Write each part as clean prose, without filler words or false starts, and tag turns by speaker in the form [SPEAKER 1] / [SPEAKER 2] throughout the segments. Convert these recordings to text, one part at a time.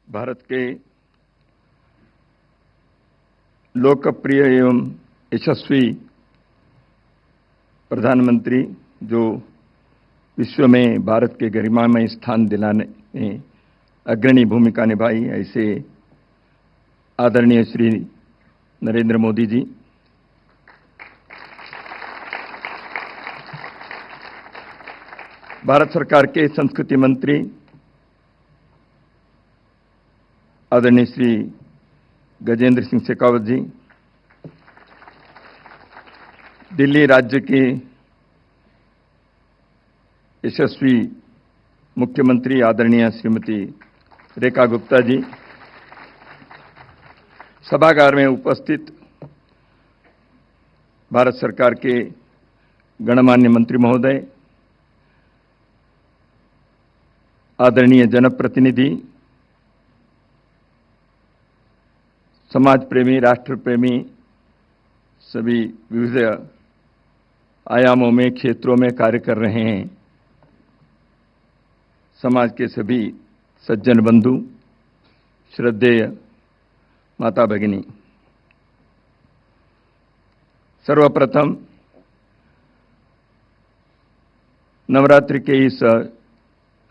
[SPEAKER 1] भारत के लोकप्रिय एवं यशस्वी प्रधानमंत्री जो विश्व में भारत के गरिमामय स्थान दिलाने में अग्रणी भूमिका निभाई, ऐसे आदरणीय श्री नरेंद्र मोदी जी, भारत सरकार के संस्कृति मंत्री आदरणीय श्री गजेंद्र सिंह शेखावत जी, दिल्ली राज्य के यशस्वी मुख्यमंत्री आदरणीय श्रीमती रेखा गुप्ता जी, सभागार में उपस्थित भारत सरकार के गणमान्य मंत्री महोदय, आदरणीय जनप्रतिनिधि, समाज प्रेमी, राष्ट्र प्रेमी, सभी विविध आयामों में, क्षेत्रों में कार्य कर रहे हैं, समाज के सभी सज्जन बंधु, श्रद्धेय माता भगिनी, सर्वप्रथम नवरात्रि के इस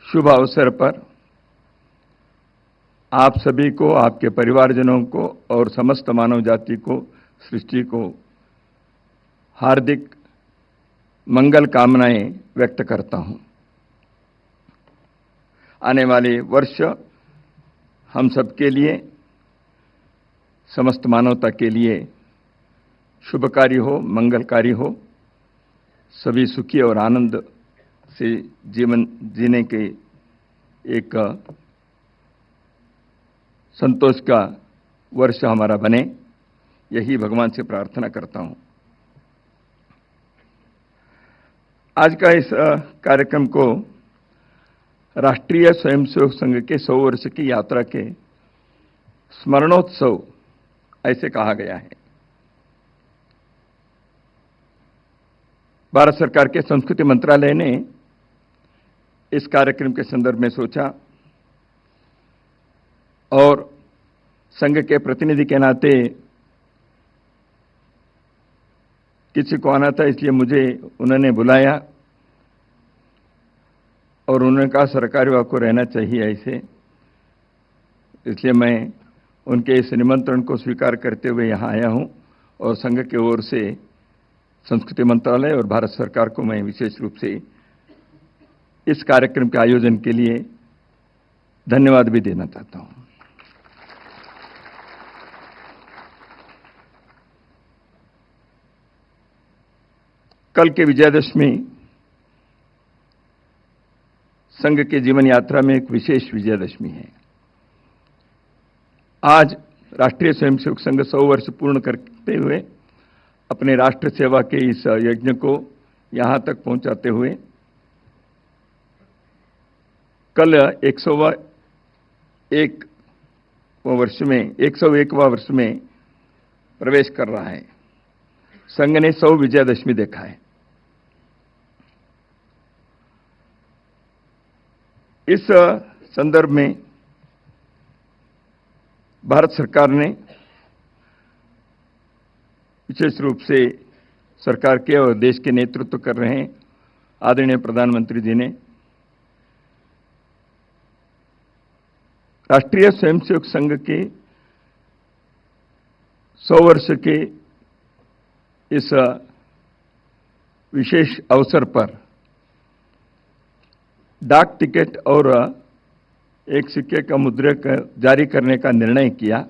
[SPEAKER 1] शुभ अवसर पर आप सभी को, आपके परिवारजनों को और समस्त मानव जाति को, सृष्टि को हार्दिक मंगल कामनाएं व्यक्त करता हूं। आने वाले वर्ष हम सबके लिए, समस्त मानवता के लिए शुभकारी हो, मंगलकारी हो, सभी सुखी और आनंद से जीवन जीने के एक संतोष का वर्ष हमारा बने, यही भगवान से प्रार्थना करता हूं। आज का इस कार्यक्रम को राष्ट्रीय स्वयंसेवक संघ के 100 वर्ष की यात्रा के स्मरणोत्सव ऐसे कहा गया है। भारत सरकार के संस्कृति मंत्रालय ने इस कार्यक्रम के संदर्भ में सोचा और संघ के प्रतिनिधि के नाते किसी को आना था, इसलिए मुझे उन्होंने बुलाया और उन्होंने कहा सरकारी विभाग को रहना चाहिए ऐसे, इसलिए मैं उनके इस निमंत्रण को स्वीकार करते हुए यहाँ आया हूँ और संघ की ओर से संस्कृति मंत्रालय और भारत सरकार को मैं विशेष रूप से इस कार्यक्रम के आयोजन के लिए धन्यवाद भी देना चाहता हूँ। कल के विजयादशमी संघ के जीवन यात्रा में एक विशेष विजयादशमी है। आज राष्ट्रीय स्वयंसेवक संघ 100 वर्ष पूर्ण करते हुए अपने राष्ट्र सेवा के इस यज्ञ को यहां तक पहुंचाते हुए कल 101वां वर्ष में प्रवेश कर रहा है। संघ ने 100 विजयादशमी देखा है। इस संदर्भ में भारत सरकार ने विशेष रूप से सरकार के और देश के नेतृत्व कर रहे हैं आदरणीय प्रधानमंत्री जी ने राष्ट्रीय स्वयंसेवक संघ के 100 वर्ष के इस विशेष अवसर पर डाक टिकट और एक सिक्के का मुद्रक जारी करने का निर्णय किया।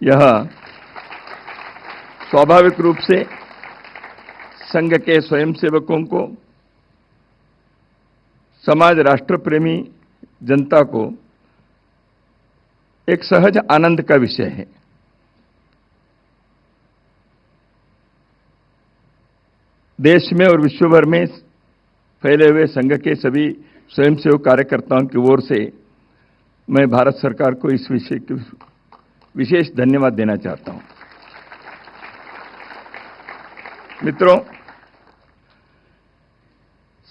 [SPEAKER 1] यह स्वाभाविक रूप से संघ के स्वयंसेवकों को, समाज, राष्ट्र प्रेमी जनता को एक सहज आनंद का विषय है। देश में और विश्व भर में फैले हुए संघ के सभी स्वयंसेवक कार्यकर्ताओं की ओर से मैं भारत सरकार को इस विषय के विशेष धन्यवाद देना चाहता हूं। मित्रों,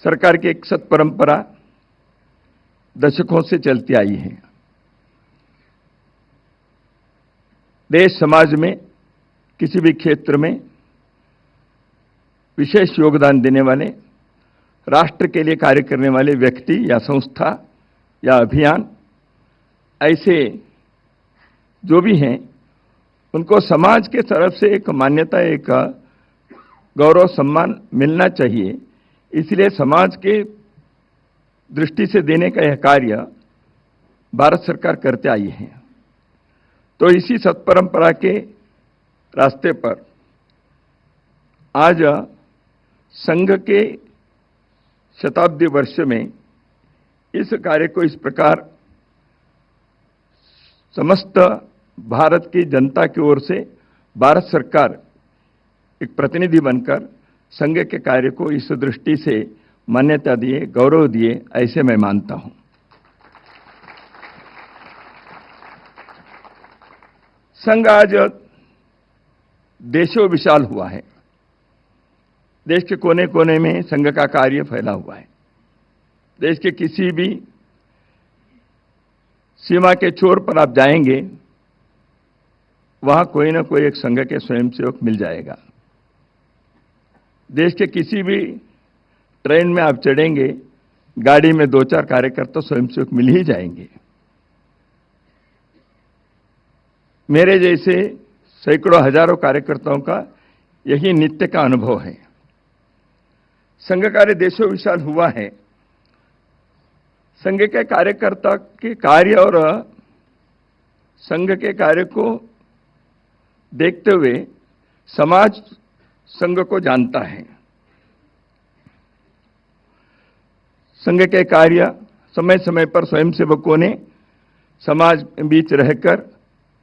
[SPEAKER 1] सरकार की एक सत परंपरा दशकों से चलती आई है। देश समाज में किसी भी क्षेत्र में विशेष योगदान देने वाले, राष्ट्र के लिए कार्य करने वाले व्यक्ति या संस्था या अभियान, ऐसे जो भी हैं, उनको समाज के तरफ से एक मान्यता, एक गौरव सम्मान मिलना चाहिए। इसलिए समाज के दृष्टि से देने का यह कार्य भारत सरकार करते आई है। तो इसी सत्परंपरा के रास्ते पर आज संघ के शताब्दी वर्ष में इस कार्य को इस प्रकार समस्त भारत की जनता की ओर से भारत सरकार एक प्रतिनिधि बनकर संघ के कार्य को इस दृष्टि से मान्यता दिए, गौरव दिए, ऐसे मैं मानता हूं। संघ आज देशों विशाल हुआ है। देश के कोने कोने में संघ का कार्य फैला हुआ है। देश के किसी भी सीमा के छोर पर आप जाएंगे, वहां कोई ना कोई एक संघ के स्वयंसेवक मिल जाएगा। देश के किसी भी ट्रेन में आप चढ़ेंगे, गाड़ी में 2-4 कार्यकर्ता स्वयंसेवक मिल ही जाएंगे। मेरे जैसे सैकड़ों हजारों कार्यकर्ताओं का यही नित्य का अनुभव है। संघ कार्य देशों विशाल हुआ है। संघ के कार्यकर्ता के कार्य और संघ के कार्य को देखते हुए समाज संघ को जानता है। संघ के कार्य समय समय पर स्वयंसेवकों ने समाज के बीच रहकर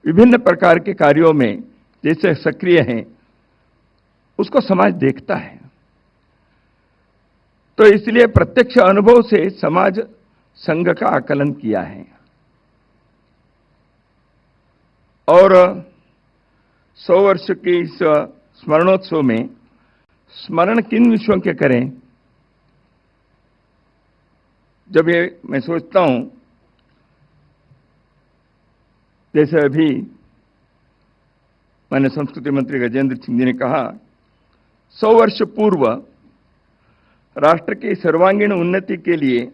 [SPEAKER 1] विभिन्न प्रकार के कार्यों में जैसे सक्रिय हैं, उसको समाज देखता है। तो इसलिए प्रत्यक्ष अनुभव से समाज संघ का आकलन किया है। और 100 वर्ष के इस स्मरणोत्सव में स्मरण किन विषयों के करें, जब ये मैं सोचता हूं, जैसे अभी माननीय संस्कृति मंत्री गजेंद्र सिंह जी ने कहा, 100 वर्ष पूर्व राष्ट्र की सर्वांगीण उन्नति के लिए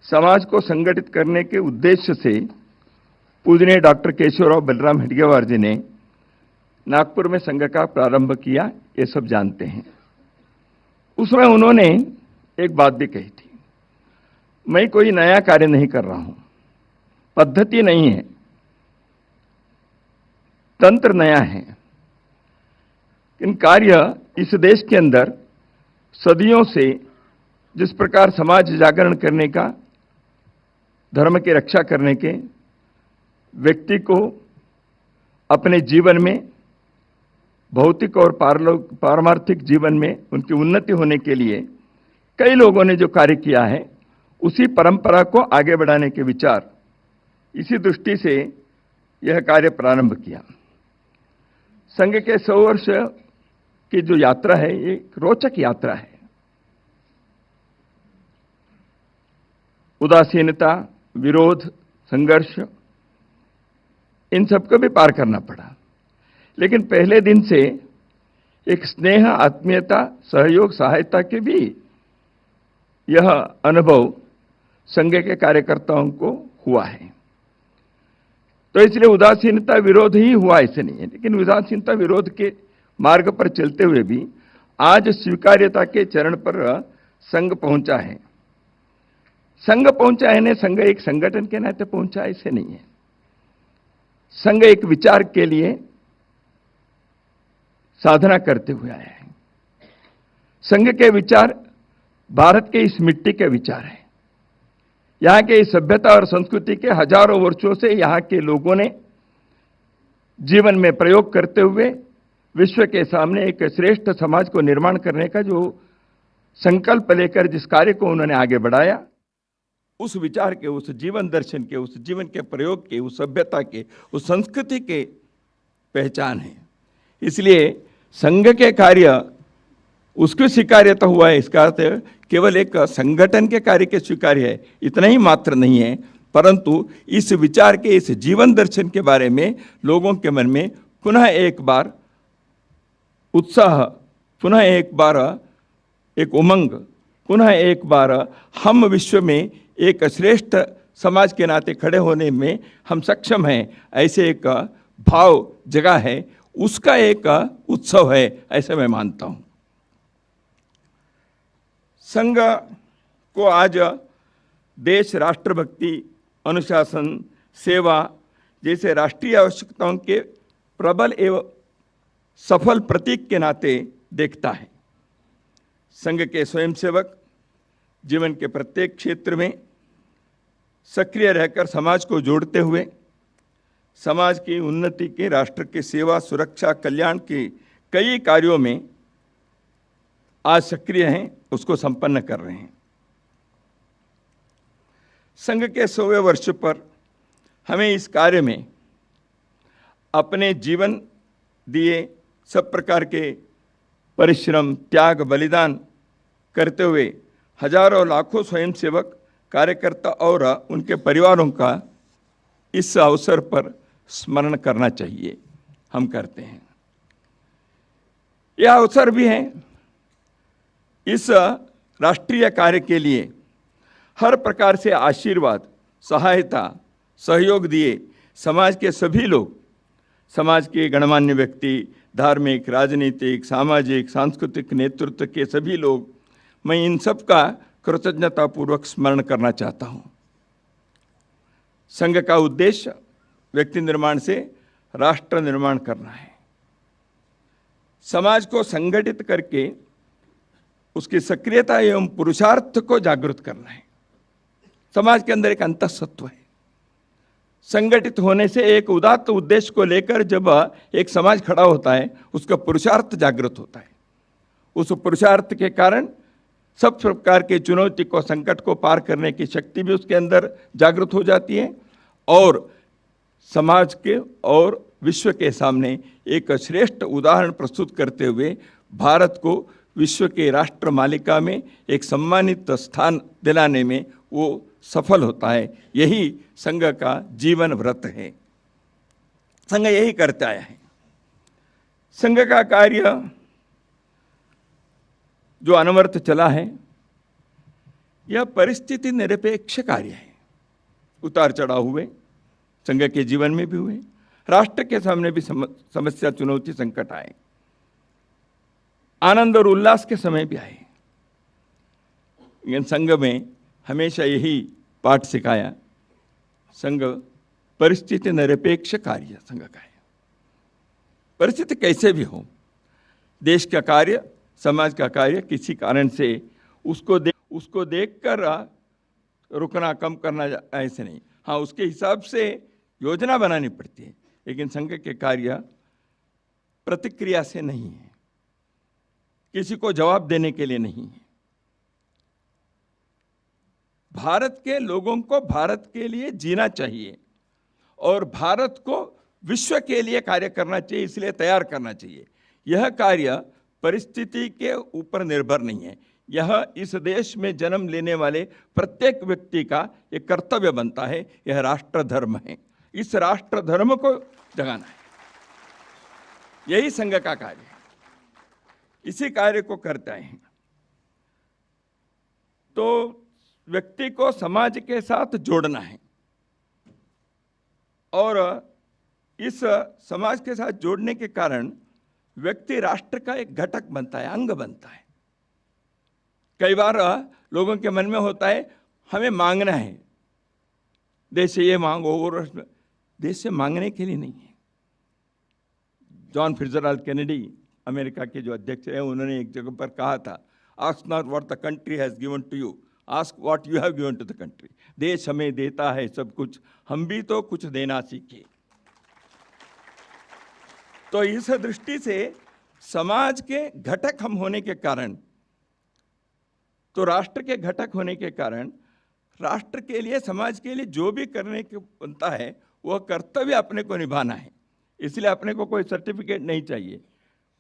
[SPEAKER 1] समाज को संगठित करने के उद्देश्य से पूजनीय डॉक्टर केशवराव बलराम हेडगेवार जी ने नागपुर में संघ का प्रारंभ किया, ये सब जानते हैं। उसमें उन्होंने एक बात भी कही थी, मैं कोई नया कार्य नहीं कर रहा हूं, पद्धति नहीं है, तंत्र नया है। इन कार्य इस देश के अंदर सदियों से जिस प्रकार समाज जागरण करने का, धर्म की रक्षा करने के, व्यक्ति को अपने जीवन में भौतिक और पारमार्थिक जीवन में उनकी उन्नति होने के लिए कई लोगों ने जो कार्य किया है, उसी परंपरा को आगे बढ़ाने के विचार, इसी दृष्टि से यह कार्य प्रारंभ किया। संघ के 100 वर्ष की जो यात्रा है, ये एक रोचक यात्रा है। उदासीनता, विरोध, संघर्ष, इन सबको भी पार करना पड़ा। लेकिन पहले दिन से एक स्नेह, आत्मीयता, सहयोग, सहायता के भी यह अनुभव संघ के कार्यकर्ताओं को हुआ है। तो इसलिए उदासीनता, विरोध ही हुआ ऐसे नहीं है, लेकिन उदासीनता, विरोध के मार्ग पर चलते हुए भी आज स्वीकार्यता के चरण पर संघ पहुंचा है। संघ पहुंचा है ने संघ एक संगठन के नाते पहुंचा ऐसे नहीं है। संघ एक विचार के लिए साधना करते हुए आया है। संघ के विचार भारत के इस मिट्टी के विचार है। यहाँ के इस सभ्यता और संस्कृति के हजारों वर्षों से यहाँ के लोगों ने जीवन में प्रयोग करते हुए विश्व के सामने एक श्रेष्ठ समाज को निर्माण करने का जो संकल्प लेकर जिस कार्य को उन्होंने आगे बढ़ाया, उस विचार के, उस जीवन दर्शन के, उस जीवन के प्रयोग के, उस सभ्यता के, उस संस्कृति के पहचान है। इसलिए संघ के कार्य उसको स्वीकार्यता हुआ है, इसका अर्थ केवल एक संगठन के कार्य के स्वीकार्य है इतना ही मात्र नहीं है, परंतु इस विचार के, इस जीवन दर्शन के बारे में लोगों के मन में पुनः एक बार उत्साह, पुनः एक बार एक उमंग, पुनः एक बार हम विश्व में एक श्रेष्ठ समाज के नाते खड़े होने में हम सक्षम हैं, ऐसे एक भाव जगह है, उसका एक उत्सव है, ऐसे मैं मानता हूं। संघ को आज देश राष्ट्रभक्ति, अनुशासन, सेवा जैसे राष्ट्रीय आवश्यकताओं के प्रबल एवं सफल प्रतीक के नाते देखता है। संघ के स्वयंसेवक जीवन के प्रत्येक क्षेत्र में सक्रिय रहकर समाज को जोड़ते हुए समाज की उन्नति के, राष्ट्र की सेवा, सुरक्षा, कल्याण के कई कार्यों में आज सक्रिय हैं, उसको संपन्न कर रहे हैं। संघ के 100वें वर्ष पर हमें इस कार्य में अपने जीवन दिए सब प्रकार के परिश्रम, त्याग, बलिदान करते हुए हजारों लाखों स्वयंसेवक, कार्यकर्ता और उनके परिवारों का इस अवसर पर स्मरण करना चाहिए। हम करते हैं। यह अवसर भी है इस राष्ट्रीय कार्य के लिए हर प्रकार से आशीर्वाद, सहायता, सहयोग दिए समाज के सभी लोग, समाज के गणमान्य व्यक्ति, धार्मिक, राजनीतिक, सामाजिक, सांस्कृतिक नेतृत्व के सभी लोग, मैं इन सब का कृतज्ञतापूर्वक स्मरण करना चाहता हूं। संघ का उद्देश्य व्यक्ति निर्माण से राष्ट्र निर्माण करना है। समाज को संगठित करके उसकी सक्रियता एवं पुरुषार्थ को जागृत करना है। समाज के अंदर एक अंतःसत्व है। संगठित होने से एक उदात्त उद्देश्य को लेकर जब एक समाज खड़ा होता है, उसका पुरुषार्थ जागृत होता है। उस पुरुषार्थ के कारण सब प्रकार के चुनौती को, संकट को पार करने की शक्ति भी उसके अंदर जागृत हो जाती है और समाज के और विश्व के सामने एक श्रेष्ठ उदाहरण प्रस्तुत करते हुए भारत को विश्व के राष्ट्र मालिका में एक सम्मानित स्थान दिलाने में वो सफल होता है। यही संघ का जीवन व्रत है। संघ यही करता आया है। संघ का कार्य जो अनवरत चला है, यह परिस्थिति निरपेक्ष कार्य है। उतार चढ़ाव हुए, संघ के जीवन में भी हुए, राष्ट्र के सामने भी समस्या, चुनौती, संकट आए, आनंद और उल्लास के समय भी आए। लेकिन संघ में हमेशा यही पाठ सिखाया, संघ परिस्थिति निरपेक्ष कार्य संघ का है। परिस्थिति कैसे भी हो, देश का कार्य, समाज का कार्य किसी कारण से उसको देखकर रुकना, कम करना ऐसे नहीं। हाँ, उसके हिसाब से योजना बनानी पड़ती है, लेकिन संघ के कार्य प्रतिक्रिया से नहीं है, किसी को जवाब देने के लिए नहीं है। भारत के लोगों को भारत के लिए जीना चाहिए और भारत को विश्व के लिए कार्य करना चाहिए, इसलिए तैयार करना चाहिए। यह कार्य परिस्थिति के ऊपर निर्भर नहीं है। यह इस देश में जन्म लेने वाले प्रत्येक व्यक्ति का एक कर्तव्य बनता है। यह राष्ट्र धर्म है, इस राष्ट्र धर्म को जगाना है। यही संघ का कार्य है। इसी कार्य को करते हैं तो व्यक्ति को समाज के साथ जोड़ना है और इस समाज के साथ जोड़ने के कारण व्यक्ति राष्ट्र का एक घटक बनता है, अंग बनता है। कई बार लोगों के मन में होता है हमें मांगना है, देश से ये मांगो, और देश से मांगने के लिए नहीं है। जॉन फिट्जरल्ड केनेडी, अमेरिका के जो अध्यक्ष हैं, उन्होंने एक जगह पर कहा था, ask not what the country has given to you, ask what you have given to the country. देश हमें देता है सब कुछ, हम भी तो कुछ देना सीखे। तो इस दृष्टि से समाज के घटक हम होने के कारण, तो राष्ट्र के घटक होने के कारण, राष्ट्र के लिए, समाज के लिए जो भी करने के बनता है वह कर्तव्य अपने को निभाना है। इसलिए अपने को कोई सर्टिफिकेट नहीं चाहिए,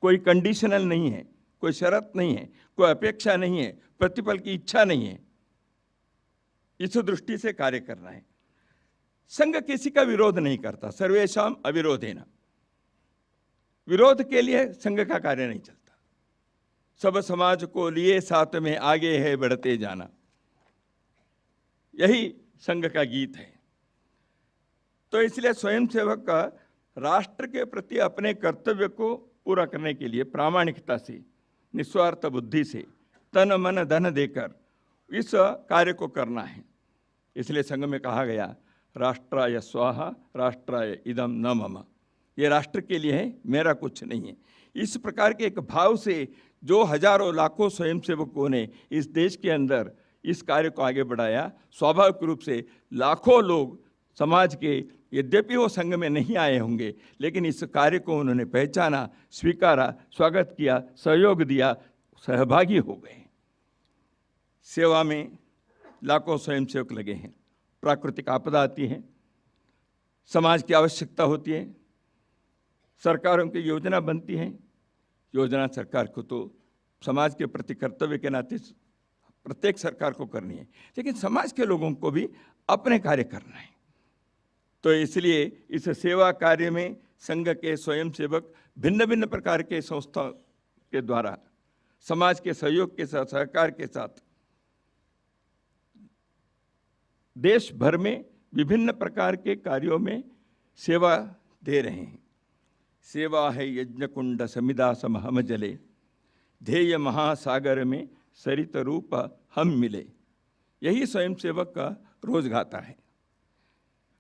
[SPEAKER 1] कोई कंडीशनल नहीं है, कोई शर्त नहीं है, कोई अपेक्षा नहीं है, प्रतिफल की इच्छा नहीं है। इस दृष्टि से कार्य करना है। संघ किसी का विरोध नहीं करता, सर्वेषाम अविरोधेन। विरोध के लिए संघ का कार्य नहीं चलता। सब समाज को लिए साथ में आगे है बढ़ते जाना, यही संघ का गीत है। तो इसलिए स्वयंसेवक का राष्ट्र के प्रति अपने कर्तव्य को पूरा करने के लिए प्रामाणिकता से, निस्वार्थ बुद्धि से, तन मन धन देकर इस कार्य को करना है। इसलिए संघ में कहा गया, राष्ट्राय स्वाहा राष्ट्राय इदम न मम, ये राष्ट्र के लिए है, मेरा कुछ नहीं है। इस प्रकार के एक भाव से जो हजारों लाखों स्वयंसेवकों ने इस देश के अंदर इस कार्य को आगे बढ़ाया, स्वाभाविक रूप से लाखों लोग समाज के, यद्यपि वो संघ में नहीं आए होंगे, लेकिन इस कार्य को उन्होंने पहचाना, स्वीकारा, स्वागत किया, सहयोग दिया, सहभागी हो गए। सेवा में लाखों स्वयंसेवक लगे हैं। प्राकृतिक आपदा आती है, समाज की आवश्यकता होती है, सरकारों की योजना बनती है। योजना सरकार को तो समाज के प्रति कर्तव्य के नाते प्रत्येक सरकार को करनी है, लेकिन समाज के लोगों को भी अपने कार्य करना है। तो इसलिए इस सेवा कार्य में संघ के स्वयंसेवक भिन्न भिन्न प्रकार के संस्था के द्वारा समाज के सहयोग के साथ, सहकार के साथ देश भर में विभिन्न प्रकार के कार्यों में सेवा दे रहे हैं। सेवा है यज्ञ कुंड समिदा समहम जले, ध्येय महासागर में सरित रूप हम मिले। यही स्वयंसेवक का रोज गाथा है,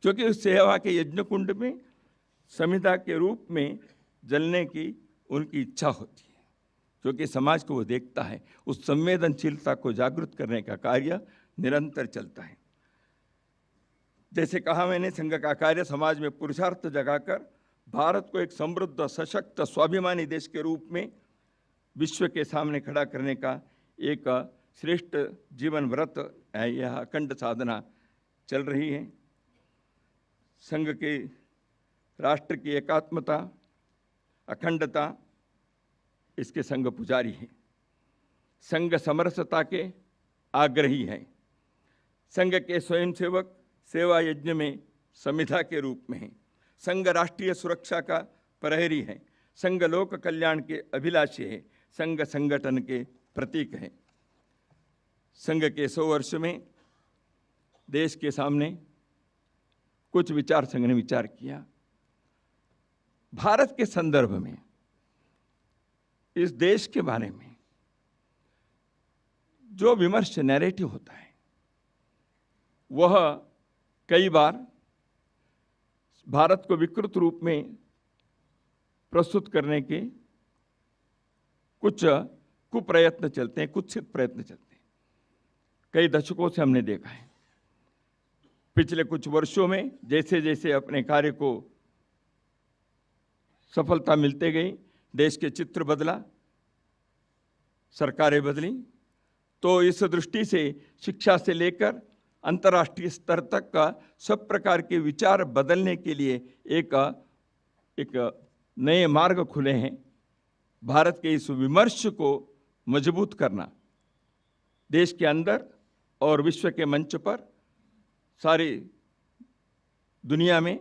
[SPEAKER 1] क्योंकि उस सेवा के यज्ञ कुंड में समिधा के रूप में जलने की उनकी इच्छा होती है, क्योंकि समाज को वो देखता है। उस संवेदनशीलता को जागृत करने का कार्य निरंतर चलता है। जैसे कहा मैंने, संघ का कार्य समाज में पुरुषार्थ जगाकर भारत को एक समृद्ध, सशक्त, स्वाभिमानी देश के रूप में विश्व के सामने खड़ा करने का एक श्रेष्ठ जीवन व्रत है। यह अखंड साधना चल रही है। संघ के राष्ट्र की एकात्मता, अखंडता, इसके संघ पुजारी हैं। संघ समरसता के आग्रही हैं। संघ के स्वयंसेवक सेवा यज्ञ में समिधा के रूप में हैं। संघ राष्ट्रीय सुरक्षा का प्रहरी है। संघ लोक कल्याण के अभिलाषी है। संघ संगठन के प्रतीक है। संघ के 100 वर्ष में देश के सामने कुछ विचार संघ ने विचार किया। भारत के संदर्भ में, इस देश के बारे में जो विमर्श नैरेटिव होता है, वह कई बार भारत को विकृत रूप में प्रस्तुत करने के कुछ कुप्रयत्न चलते हैं, कुत्सित प्रयत्न चलते हैं। कई दशकों से हमने देखा है। पिछले कुछ वर्षों में जैसे जैसे अपने कार्य को सफलता मिलते गई, देश के चित्र बदला, सरकारें बदली। तो इस दृष्टि से शिक्षा से लेकर अंतर्राष्ट्रीय स्तर तक का सब प्रकार के विचार बदलने के लिए एक नए मार्ग खुले हैं। भारत के इस विमर्श को मजबूत करना, देश के अंदर और विश्व के मंच पर, सारी दुनिया में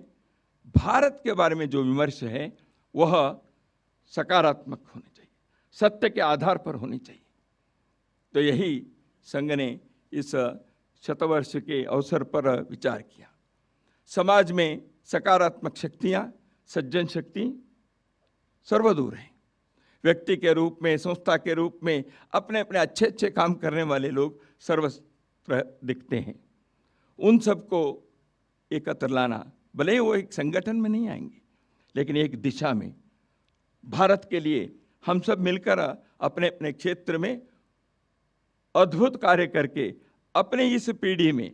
[SPEAKER 1] भारत के बारे में जो विमर्श है वह सकारात्मक होनी चाहिए, सत्य के आधार पर होनी चाहिए। तो यही संघ ने इस शतवर्ष के अवसर पर विचार किया। समाज में सकारात्मक शक्तियाँ, सज्जन शक्ति सर्वदूर हैं। व्यक्ति के रूप में, संस्था के रूप में अपने अपने अच्छे अच्छे काम करने वाले लोग सर्वत्र दिखते हैं। उन सबको एकत्र लाना, भले ही वो एक संगठन में नहीं आएंगे, लेकिन एक दिशा में भारत के लिए हम सब मिलकर अपने अपने क्षेत्र में अद्भुत कार्य करके अपने इस पीढ़ी में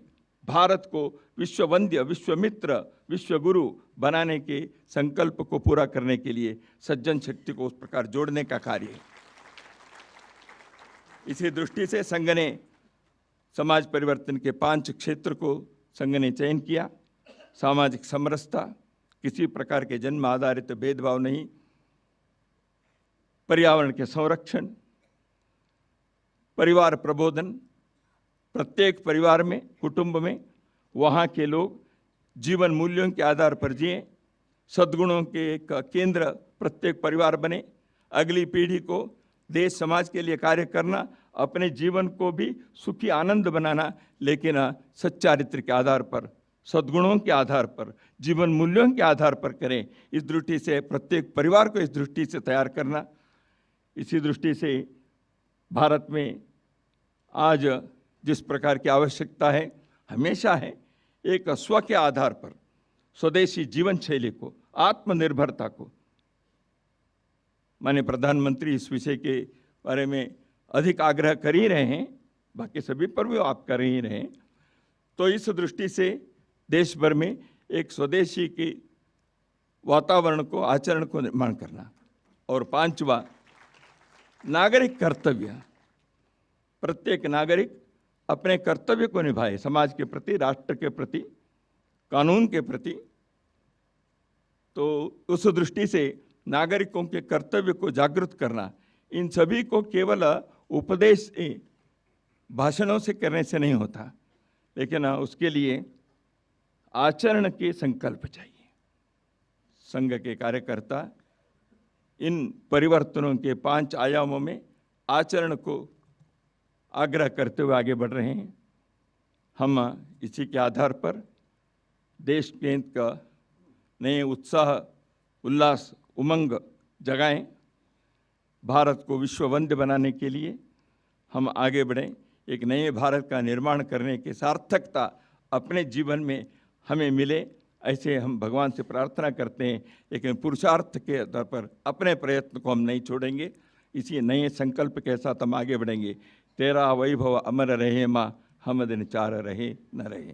[SPEAKER 1] भारत को विश्ववंद्य, विश्वमित्र, विश्वगुरु बनाने के संकल्प को पूरा करने के लिए सज्जन शक्ति को उस प्रकार जोड़ने का कार्य है। इसी दृष्टि से संघ ने समाज परिवर्तन के 5 क्षेत्र को संघ ने चयन किया। सामाजिक समरसता, किसी प्रकार के जन्म आधारित भेदभाव नहीं, पर्यावरण के संरक्षण, परिवार प्रबोधन, प्रत्येक परिवार में, कुटुंब में वहाँ के लोग जीवन मूल्यों के आधार पर जिए, सद्गुणों के का केंद्र प्रत्येक परिवार बने, अगली पीढ़ी को देश समाज के लिए कार्य करना, अपने जीवन को भी सुखी आनंद बनाना, लेकिन सच्चारित्र के आधार पर, सद्गुणों के आधार पर, जीवन मूल्यों के आधार पर करें। इस दृष्टि से प्रत्येक परिवार को इस दृष्टि से तैयार करना। इसी दृष्टि से भारत में आज जिस प्रकार की आवश्यकता है, हमेशा है, एक स्व के आधार पर स्वदेशी जीवन शैली को, आत्मनिर्भरता को। माननीय प्रधानमंत्री इस विषय के बारे में अधिक आग्रह कर ही रहे हैं, बाकी सभी पर भी आप कर ही रहे हैं। तो इस दृष्टि से देश भर में एक स्वदेशी के वातावरण को, आचरण को निर्माण करना। और पांचवा, नागरिक कर्तव्य। प्रत्येक नागरिक अपने कर्तव्य को निभाए, समाज के प्रति, राष्ट्र के प्रति, कानून के प्रति। तो उस दृष्टि से नागरिकों के कर्तव्य को जागृत करना, इन सभी को केवल उपदेश भाषणों से करने से नहीं होता, लेकिन उसके लिए आचरण के संकल्प चाहिए। संघ के कार्यकर्ता इन परिवर्तनों के 5 आयामों में आचरण को आग्रह करते हुए आगे बढ़ रहे हैं। हम इसी के आधार पर देश के का नए उत्साह, उल्लास, उमंग जगाएं। भारत को विश्व वंद्य बनाने के लिए हम आगे बढ़ें। एक नए भारत का निर्माण करने की सार्थकता अपने जीवन में हमें मिले, ऐसे हम भगवान से प्रार्थना करते हैं। लेकिन पुरुषार्थ के आधार पर अपने प्रयत्न को हम नहीं छोड़ेंगे। इसी नए संकल्प के साथ हम आगे बढ़ेंगे। तेरा वैभव अमर रहे माँ, हम दिन चार रहे न रहे।